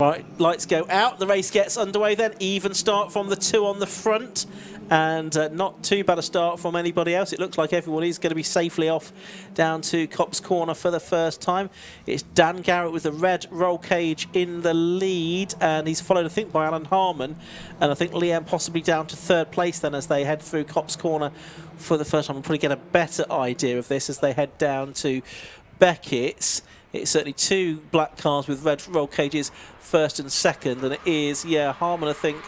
Right, lights go out, the race gets underway then, even start from the two on the front, and not too bad a start from anybody else. It looks like everyone is going to be safely off down to Copse Corner for the first time. It's Dan Garrett with the red roll cage in the lead, and he's followed, I think, by Alan Harmon, and I think Liam possibly down to third place then as they head through Copse Corner for the first time. We'll probably get a better idea of this as they head down to Beckett's. It's certainly two black cars with red roll cages first and second, and it is, Harmon, I think,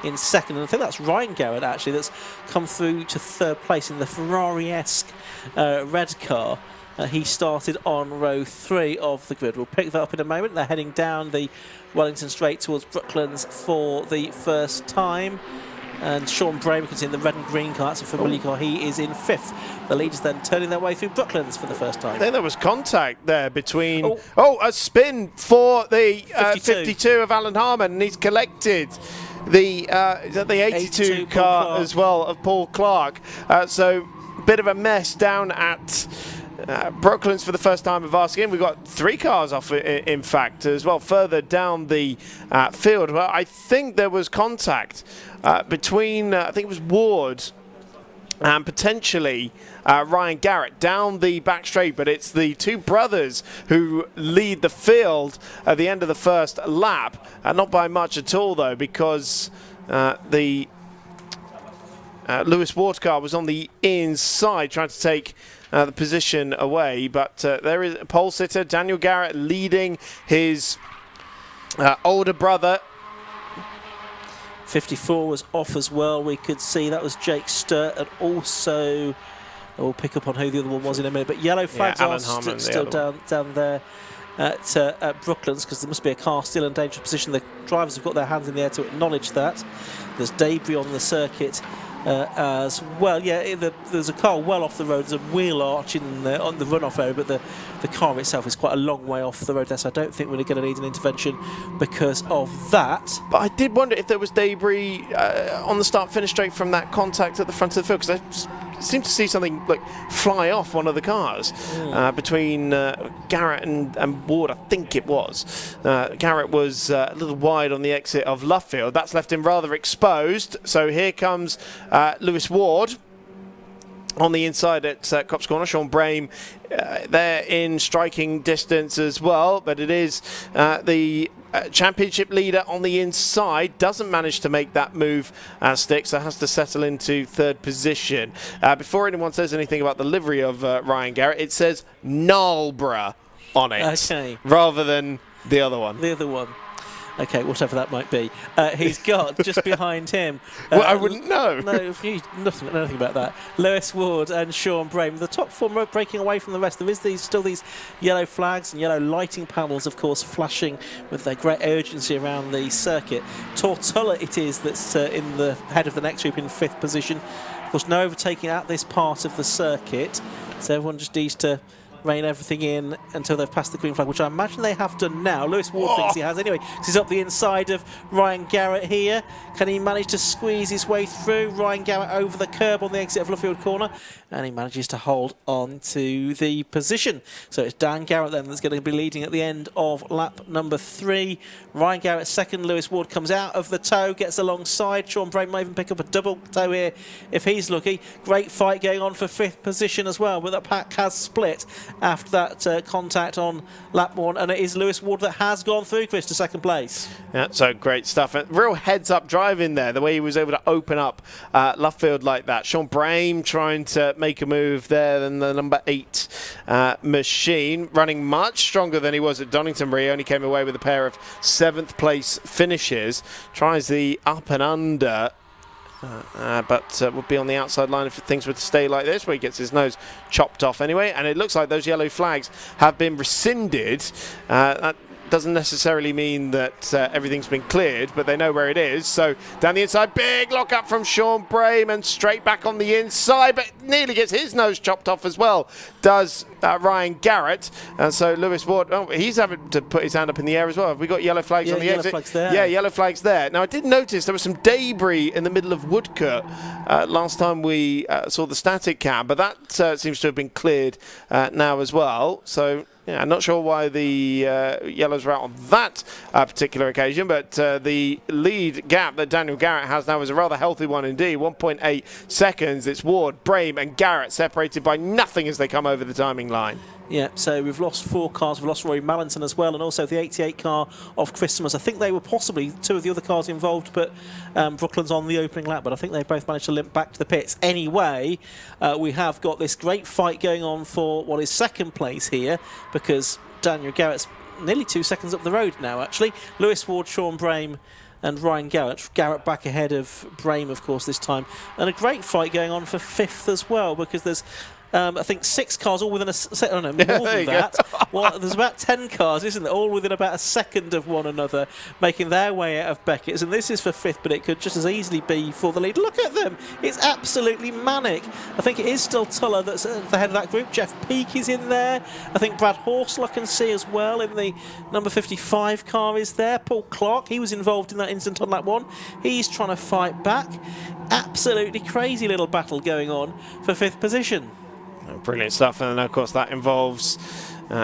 in second, and I think that's Ryan Garrett actually that's come through to third place in the Ferrari-esque red car. He started on row 3 of the grid. We'll pick that up in a moment. They're heading down the Wellington Straight towards Brooklands for the first time. And Sean Brame, you can see in the red and green car, that's a familiar car, he is in 5th. The leaders then turning their way through Brooklands for the first time. I think there was contact there between... a spin for the 52 of Alan Harmon, and he's collected the 82 car as well of Paul Clark. So, bit of a mess down at... Brooklands for the first time of asking. We've got 3 cars off, in fact, as well, further down the field. Well, I think there was contact between, I think it was Ward and potentially Ryan Garrett down the back straight, but it's the two brothers who lead the field at the end of the first lap. Not by much at all, though, because the Lewis Ward car was on the inside trying to take the position away, but there is a pole sitter, Daniel Garrett, leading his older brother. 54 was off as well, we could see. That was Jake Sturt, and also, we'll pick up on who the other one was in a minute, but yellow flags are still down there at Brooklands, because there must be a car still in dangerous position. The drivers have got their hands in the air to acknowledge that. There's debris on the circuit as well. There's a car well off the road. There's a wheel arch on the runoff area, but the car itself is quite a long way off the road there, so I don't think we're going to need an intervention because of that. But I did wonder if there was debris on the start-finish straight from that contact at the front of the field, because I seemed to see something like fly off one of the cars between Garrett and Ward, I think it was. Garrett was a little wide on the exit of Luffield. That's left him rather exposed. So here comes Lewis Ward on the inside at Copse Corner. Sean Brame there in striking distance as well, but it is the championship leader on the inside, doesn't manage to make that move stick, so has to settle into third position. Before anyone says anything about the livery of Ryan Garrett, it says Nalborough on it, rather than the other one. The other one. Okay, whatever that might be. He's got just behind him. Well, I wouldn't know. No, nothing about that. Lewis Ward and Sean Brame. The top 4 breaking away from the rest. There is still these yellow flags and yellow lighting panels, of course, flashing with their great urgency around the circuit. Tortola it is that's in the head of the next group in 5th position. Of course, no overtaking at this part of the circuit, so everyone just needs to rein everything in until they've passed the green flag, which I imagine they have done now. Lewis Ward thinks he has anyway, because he's up the inside of Ryan Garrett here. Can he manage to squeeze his way through? Ryan Garrett over the curb on the exit of Luffield Corner, and he manages to hold on to the position. So it's Dan Garrett then that's going to be leading at the end of lap number 3. Ryan Garrett second. Lewis Ward comes out of the tow, gets alongside. Sean Brame might even pick up a double tow here if he's lucky. Great fight going on for 5th position as well, but the pack has split after that contact on lap 1, and it is Lewis Ward that has gone through, Chris, to 2nd place. Yeah, so great stuff. Real heads-up driving there, the way he was able to open up Luffield like that. Sean Brame trying to make a move there than the number 8 machine, running much stronger than he was at Donington, where he only came away with a pair of 7th place finishes. Tries the up and under, but would be on the outside line if things were to stay like this, where he gets his nose chopped off anyway. And it looks like those yellow flags have been rescinded. That doesn't necessarily mean that everything's been cleared, but they know where it is. So down the inside, big lock up from Sean Brame, and straight back on the inside, but nearly gets his nose chopped off as well, does Ryan Garrett. And so Lewis Ward, he's having to put his hand up in the air as well. Have we got yellow flags on the exit? Flags there. Yeah, yellow flags there. Now I did notice there was some debris in the middle of Woodcote last time we saw the static cam, but that seems to have been cleared now as well. So Yeah, I'm not sure why the yellows were out on that particular occasion, but the lead gap that Daniel Garrett has now is a rather healthy one indeed, 1.8 seconds. It's Ward, Brame and Garrett separated by nothing as they come over the timing line. Yeah, so we've lost 4 cars. We've lost Rory Mallinson as well, and also the 88 car of Christmas. I think they were possibly 2 of the other cars involved, but Brooklyn's on the opening lap. But I think they both managed to limp back to the pits. Anyway, we have got this great fight going on for what is second place here, because Daniel Garrett's nearly 2 seconds up the road now, actually. Lewis Ward, Sean Brame and Ryan Garrett. Garrett back ahead of Brame, of course, this time. And a great fight going on for 5th as well, because there's I think 6 cars all within more than that. Well, there's about 10 cars, isn't there, all within about a second of one another, making their way out of Beckett's. And this is for 5th, but it could just as easily be for the lead. Look at them. It's absolutely manic. I think it is still Tuller that's at the head of that group. Jeff Peake is in there. I think Brad Horsell I can see as well in the number 55 car is there. Paul Clark, he was involved in that incident on lap 1. He's trying to fight back. Absolutely crazy little battle going on for 5th position. Brilliant stuff, and of course that involves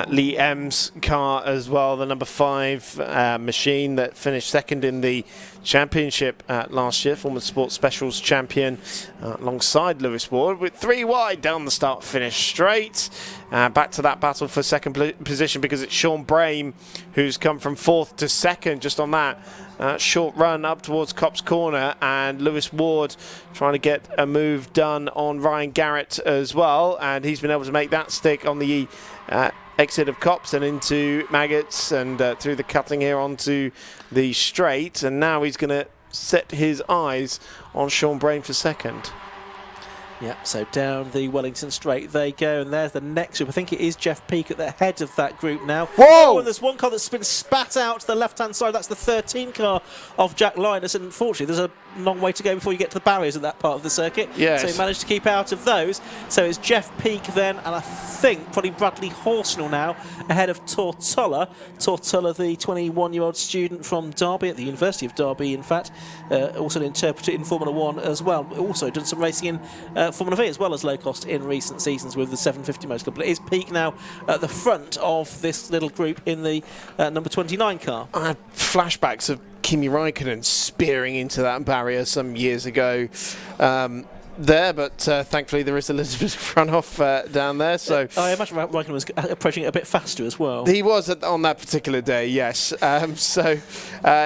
Lee M's car as well, the number 5 machine that finished 2nd in the championship last year, former Sports Specials champion, alongside Lewis Ward, with 3 wide down the start finish straight. Back to that battle for 2nd position, because it's Sean Brame who's come from 4th to 2nd just on that short run up towards Copse Corner, and Lewis Ward trying to get a move done on Ryan Garrett as well, and he's been able to make that stick on the exit of Copse and into Maggots and through the cutting here onto the straight, and now he's going to set his eyes on Sean Brame for 2nd. Yeah, so down the Wellington straight they go, and there's the next group. I think it is Jeff Peake at the head of that group now. Whoa! Oh, and there's one car that's been spat out to the left-hand side. That's the 13 car of Jack Linus, and unfortunately there's a long way to go before you get to the barriers at that part of the circuit. Yes. So he managed to keep out of those. So it's Jeff Peake then, and I think probably Bradley Horsnell now ahead of Tortola. Tortola, the 21-year-old student from Derby, at the University of Derby, in fact. Also an interpreter in Formula 1 as well. Also done some racing in Formula V as well as Locost in recent seasons with the 750 motor club. But it is Peake now at the front of this little group in the number 29 car. I had flashbacks of Kimi Räikkönen spearing into that barrier some years ago there, but thankfully there is a little bit of runoff down there. So I imagine Räikkönen was approaching it a bit faster as well. He was on that particular day, yes. So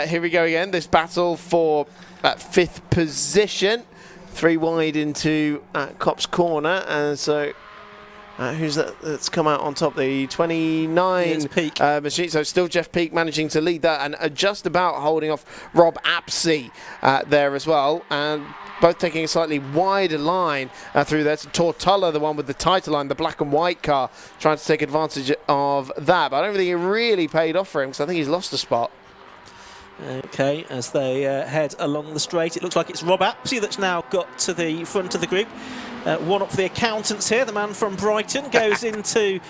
here we go again, this battle for 5th position. 3 wide into Copse Corner, and so who's that that's come out on top? The 29 machine. So still Jeff Peake managing to lead that, and just about holding off Rob Apsey there as well, and both taking a slightly wider line through there. So Tortola, the one with the tighter line, the black and white car, trying to take advantage of that, but I don't think it really paid off for him, because I think he's lost a spot. Okay, as they head along the straight, it looks like it's Rob Apsey that's now got to the front of the group. One up for the accountants here. The man from Brighton goes into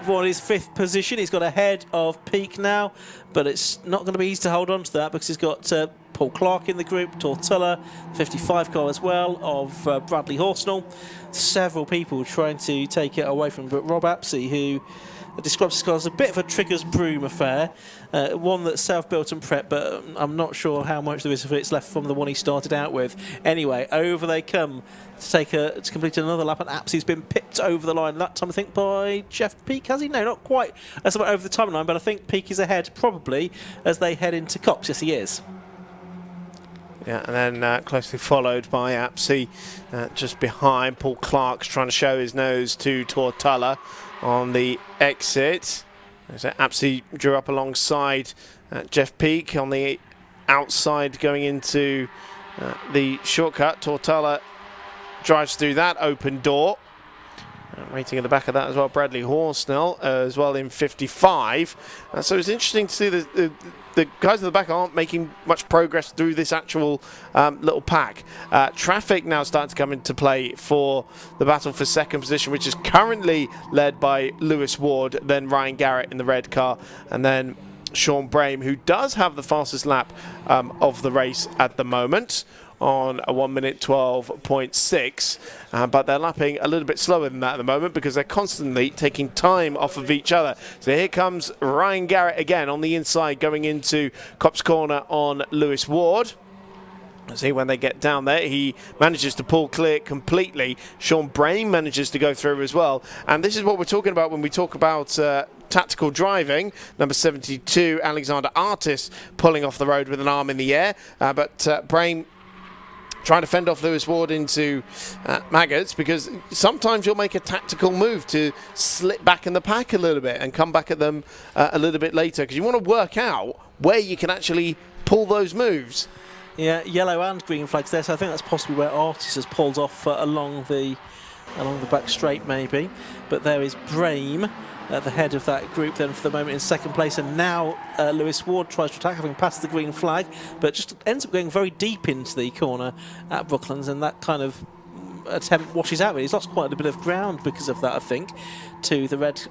what is 5th position. He's got ahead of Peake now, but it's not going to be easy to hold on to that, because he's got Paul Clark in the group, Tortola, 55 car as well of Bradley Horsnell. Several people trying to take it away from him, but Rob Apsey, who describes this car as a bit of a Trigger's Broom affair, one that's self-built and prepped, but I'm not sure how much there is of it's left from the one he started out with. Anyway, over they come to complete another lap, and Apsey's been pipped over the line. That time, I think, by Jeff Peake, has he? No, not quite as much over the timeline, but I think Peake is ahead, probably, as they head into Copse. Yes, he is. Yeah, and then closely followed by Apsey, just behind. Paul Clark's trying to show his nose to Tortola on the exit. So Apsey drew up alongside Jeff Peake on the outside going into the shortcut. Tortola drives through that open door. Waiting at the back of that as well, Bradley Horsnell as well in 55. So it's interesting to see the guys at the back aren't making much progress through this actual little pack. Traffic now starting to come into play for the battle for 2nd position, which is currently led by Lewis Ward, then Ryan Garrett in the red car, and then Sean Brame, who does have the fastest lap of the race at the moment, on a 1 minute 12.6. But they're lapping a little bit slower than that at the moment because they're constantly taking time off of each other. So here comes Ryan Garrett again on the inside going into Copse Corner on Lewis Ward. See, when they get down there, he manages to pull clear completely. Sean Brame manages to go through as well. And this is what we're talking about when we talk about tactical driving. Number 72, Alexander Artis, pulling off the road with an arm in the air. But Brame trying to fend off Lewis Ward into maggots, because sometimes you'll make a tactical move to slip back in the pack a little bit and come back at them a little bit later, because you want to work out where you can actually pull those moves. Yeah, yellow and green flags there, so I think that's possibly where Artis has pulled off along the back straight maybe. But there is Brame at the head of that group then for the moment in second place, and now Lewis Ward tries to attack, having passed the green flag, but just ends up going very deep into the corner at Brooklands, and that kind of attempt washes out. He's lost quite a bit of ground because of that, I think, to the red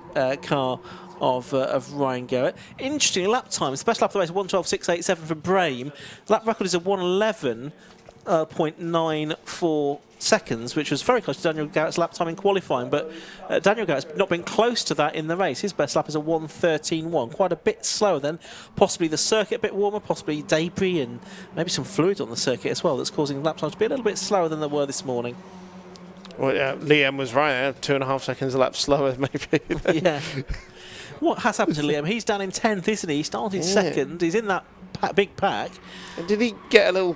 car of Ryan Garrett. Interesting lap times. The best lap of the race, 1:12.687 for Brame. The lap record is a 1:11.94 seconds, which was very close to Daniel Garrett's lap time in qualifying, but Daniel Garrett's not been close to that in the race. His best lap is a 1:13.1, quite a bit slower then. Possibly the circuit a bit warmer, possibly debris and maybe some fluid on the circuit as well that's causing lap times to be a little bit slower than they were this morning. Well, Liam was right, 2.5 seconds a lap slower maybe. Yeah. What has happened to Liam? He's down in 10th, isn't he? He started second. He's in that big pack. Did he get a little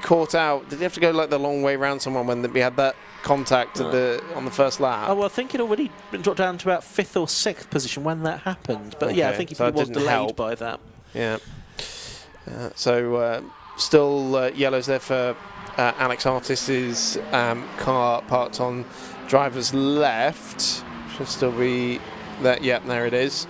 caught out? Did he have to go like the long way around someone when we had that contact on the first lap? Oh, well, I think it already been dropped down to about 5th or 6th position when that happened. But yeah, I think he probably was delayed by that. Yeah. So still yellows there for Alex Artis's car parked on driver's left. Should still be that. Yeah, there it is.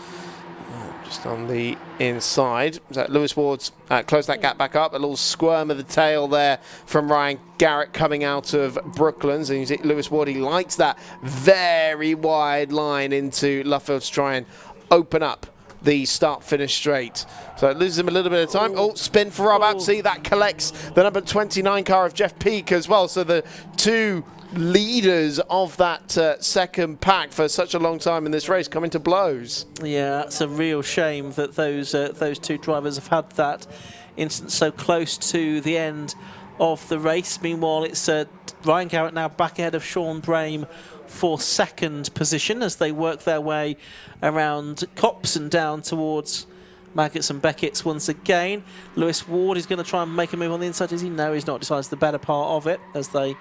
Just on the inside. So Lewis Ward's closed that gap back up. A little squirm of the tail there from Ryan Garrett coming out of Brooklands. And you see Lewis Ward, he lights that very wide line into Luffield to try and open up the start-finish straight. So it loses him a little bit of time. Oh, spin for Rob Apsey. That collects the number 29 car of Jeff Peake as well. So the two leaders of that second pack for such a long time in this race come into blows. Yeah, it's a real shame that those two drivers have had that instance so close to the end of the race. Meanwhile, it's Ryan Garrett now back ahead of Sean Brame for second position as they work their way around Copse and down towards Maggots and Beckett's once again. Lewis Ward is going to try and make a move on the inside. Is he? No, he's not. Decides the better part of it as they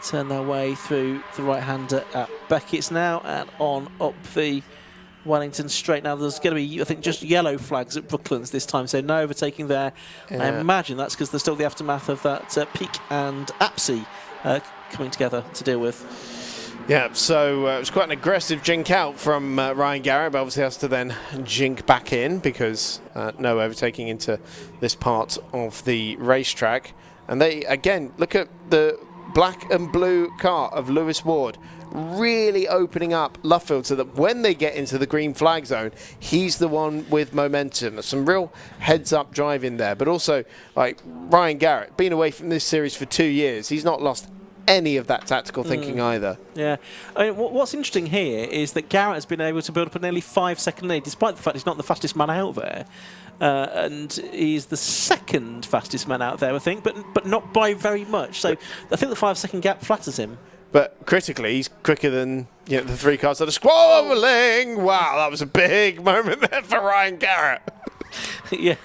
turn their way through the right-hander at Beckett's now and on up the Wellington straight. Now there's going to be, I think, just yellow flags at Brooklands this time, so no overtaking there. Yeah. I imagine that's because there's still the aftermath of that Peake and Apsey coming together to deal with. Yeah, so it was quite an aggressive jink out from Ryan Garrett, but obviously has to then jink back in because no overtaking into this part of the racetrack. And they, again, look at the black and blue car of Lewis Ward really opening up Luffield so that when they get into the green flag zone, he's the one with momentum. There's some real heads-up driving there, but also, like, Ryan Garrett, been away from this series for 2 years, he's not lost any of that tactical thinking either. Yeah. I mean, what's interesting here is that Garrett has been able to build up a nearly 5-second lead, despite the fact he's not the fastest man out there. And he's the second fastest man out there, I think, but not by very much. So I think the 5-second gap flatters him. But critically, he's quicker than the three cars that are squabbling. Wow, that was a big moment there for Ryan Garrett. Yeah,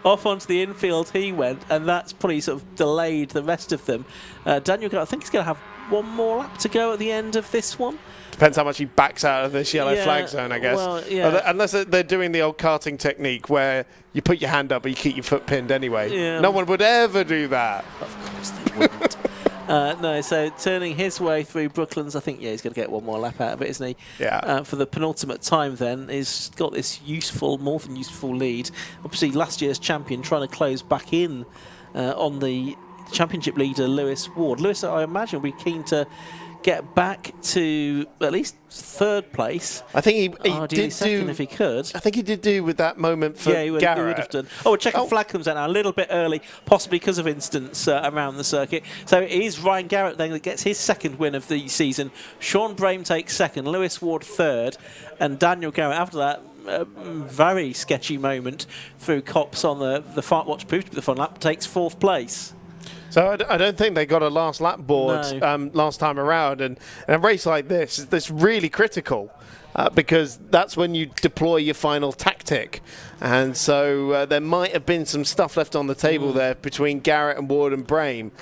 off onto the infield he went, and that's probably sort of delayed the rest of them. Daniel Garrett, I think he's going to have one more lap to go at the end of this one. Depends how much he backs out of this yellow flag zone, I guess. Well, yeah. Unless they're doing the old karting technique where you put your hand up but you keep your foot pinned anyway. Yeah. No one would ever do that. Of course they wouldn't. No, so turning his way through Brooklands, I think, he's going to get one more lap out of it, isn't he? Yeah. For the penultimate time then, he's got this useful, more than useful lead. Obviously, last year's champion trying to close back in on the championship leader, Lewis Ward. Lewis, I imagine, will be keen to get back to at least third place. I think he Ideally did second do. if he could. I think he did do with that moment for Yeah, he would Garrett. have done. Oh, a checkered flag comes out now, a little bit early, possibly because of incidents around the circuit. So it is Ryan Garrett then that gets his second win of the season. Sean Brame takes second, Lewis Ward third, and Daniel Garrett after that. Very sketchy moment through Copse on the what proved to be the fun lap, takes fourth place. So I don't think they got a last lap board No. last time around, and a race like this, that's really critical because that's when you deploy your final tactic. And so there might have been some stuff left on the table there between Garrett and Ward and Brame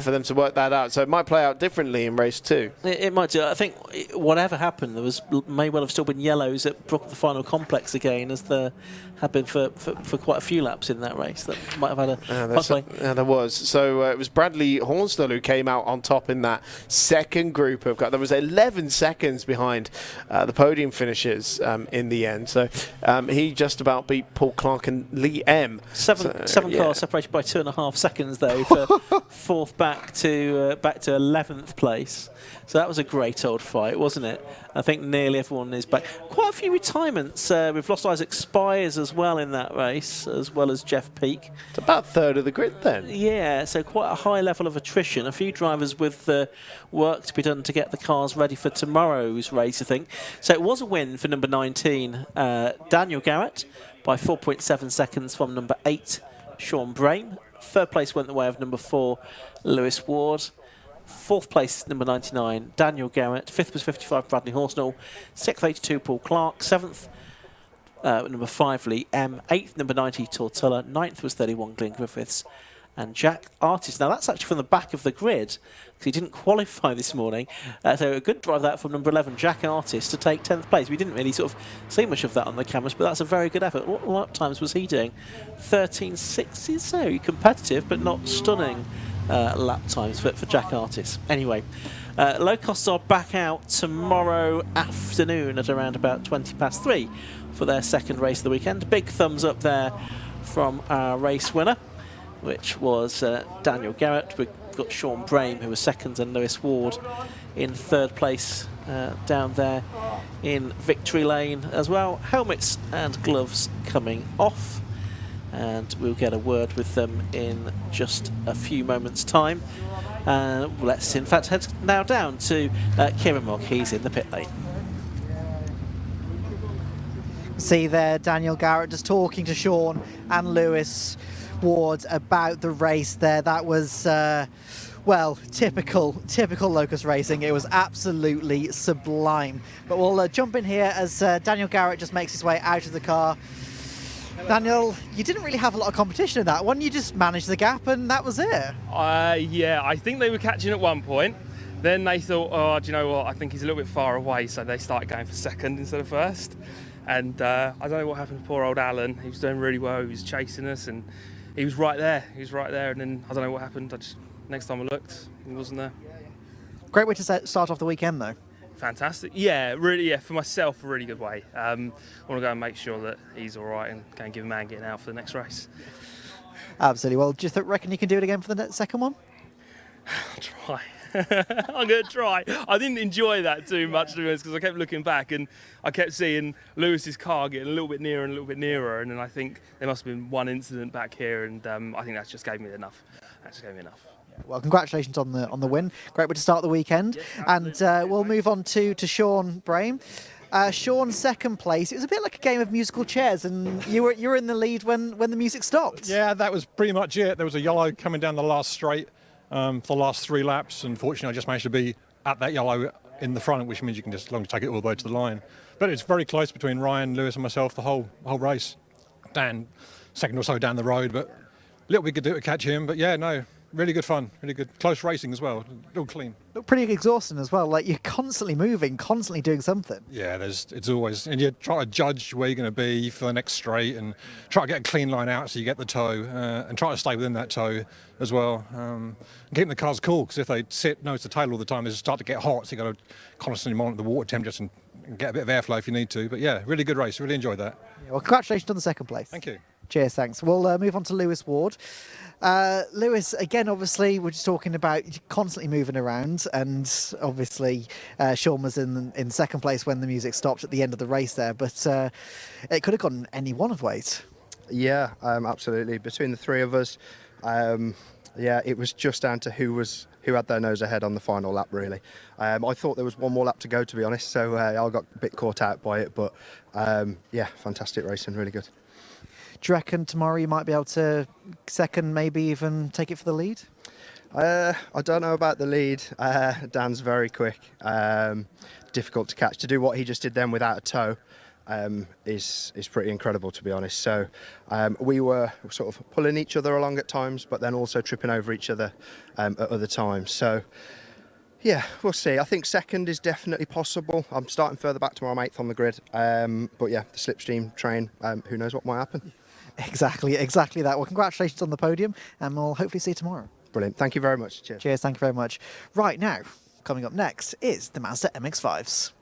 for them to work that out. So it might play out differently in race 2. It might do. I think whatever happened, there may well have still been yellows at the final complex again, as there had been for quite a few laps in that race. That might have had a there was. So it was Bradley Hornsdale who came out on top in that second group of guys. There was 11 seconds behind the podium finishers in the end. So he just about beat Paul Clark and Lee M. Seven cars separated by 2.5 seconds though for fourth back to 11th place. So that was a great old fight, wasn't it? I think nearly everyone is back. Quite a few retirements. We've lost Isaac Spires as well in that race, as well as Jeff Peake. It's about a third of the grid then. Yeah, so quite a high level of attrition. A few drivers with work to be done to get the cars ready for tomorrow's race, I think. So it was a win for number 19, Daniel Garrett, by 4.7 seconds from number 8, Sean Brame. Third place went the way of number 4, Lewis Ward. Fourth place, number 99, Daniel Garrett. Fifth was 55, Bradley Horsnell. Sixth, 82, Paul Clark. Seventh, number 5, Lee M. Eighth, number 90, Tortilla. Ninth was 31, Glyn Griffiths. And Jack Artist. Now, that's actually from the back of the grid, because he didn't qualify this morning. So a good drive that from number 11, Jack Artist, to take 10th place. We didn't really sort of see much of that on the cameras, but that's a very good effort. What lap times was he doing? 13.60, so competitive, but not stunning lap times for Jack Artist. Anyway, Locosts are back out tomorrow afternoon at around about 3:20 for their second race of the weekend. Big thumbs up there from our race winner, which was Daniel Garrett. We've got Sean Brame, who was second, and Lewis Ward in third place down there in victory lane as well. Helmets and gloves coming off, and we'll get a word with them in just a few moments' time. Let's in fact head now down to Kieran Mogg. He's in the pit lane. See there, Daniel Garrett just talking to Sean and Lewis Ward about the race there. That was well, typical Locust racing. It was absolutely sublime. But we'll jump in here as Daniel Garrett just makes his way out of the car. Daniel, you didn't really have a lot of competition in that one. You just managed the gap and that was it. Yeah, I think they were catching at one point. Then they thought, oh, do you know what? I think he's a little bit far away, so they started going for second instead of first. And I don't know what happened to poor old Alan. He was doing really well. He was chasing us, and he was right there. And then I don't know what happened. Next time I looked, he wasn't there. Great way to start off the weekend, though. Fantastic. Yeah, really, yeah, for myself, a really good way. I want to go and make sure that he's all right and go and give a man getting out for the next race. Absolutely. Well, do you reckon you can do it again for the second one? I'll try. I'm going to try. I didn't enjoy that too much, to be honest, because I kept looking back and I kept seeing Lewis's car getting a little bit nearer and a little bit nearer, and then I think there must have been one incident back here, and I think that just gave me enough. Well, congratulations on the win. Great way to start the weekend. Yeah, and we'll move on to Sean Brame. Sean, second place. It was a bit like a game of musical chairs, and you were in the lead when the music stopped. Yeah, that was pretty much it. There was a yellow coming down the last straight for the last 3 laps. Unfortunately, I just managed to be at that yellow in the front, which means you can just long take it all the way to the line. But it's very close between Ryan, Lewis, and myself the whole race. Dan, second or so down the road, but a little bit good to catch him. But yeah, no. Really good fun, really good. Close racing as well, all clean. Look pretty exhausting as well, like you're constantly moving, constantly doing something. Yeah, it's always, and you try to judge where you're going to be for the next straight and try to get a clean line out so you get the toe and try to stay within that toe as well. And keeping the cars cool, because if they sit nose to tail all the time, they just start to get hot, so you've got to constantly monitor the water temperature and get a bit of airflow if you need to. But yeah, really good race, really enjoyed that. Yeah, well, congratulations on the second place. Thank you. Cheers, thanks. We'll move on to Lewis Ward. Lewis, again, obviously, we're just talking about constantly moving around, and obviously Sean was in second place when the music stopped at the end of the race there, but it could have gone any one of ways. Yeah, absolutely. Between the three of us, yeah, it was just down to who had their nose ahead on the final lap, really. I thought there was one more lap to go, to be honest, so I got a bit caught out by it, but yeah, fantastic racing, really good. Do you reckon tomorrow you might be able to second, maybe even take it for the lead? I don't know about the lead. Dan's very quick, difficult to catch. To do what he just did then without a toe is pretty incredible, to be honest. So we were sort of pulling each other along at times, but then also tripping over each other at other times. So yeah, we'll see. I think second is definitely possible. I'm starting further back tomorrow, I'm 8th on the grid. But yeah, the slipstream train, who knows what might happen. Exactly that. Well, congratulations on the podium, and we'll hopefully see you tomorrow. Brilliant. Thank you very much. Cheers. Cheers, thank you very much. Right now, coming up next is the Mazda MX-5s.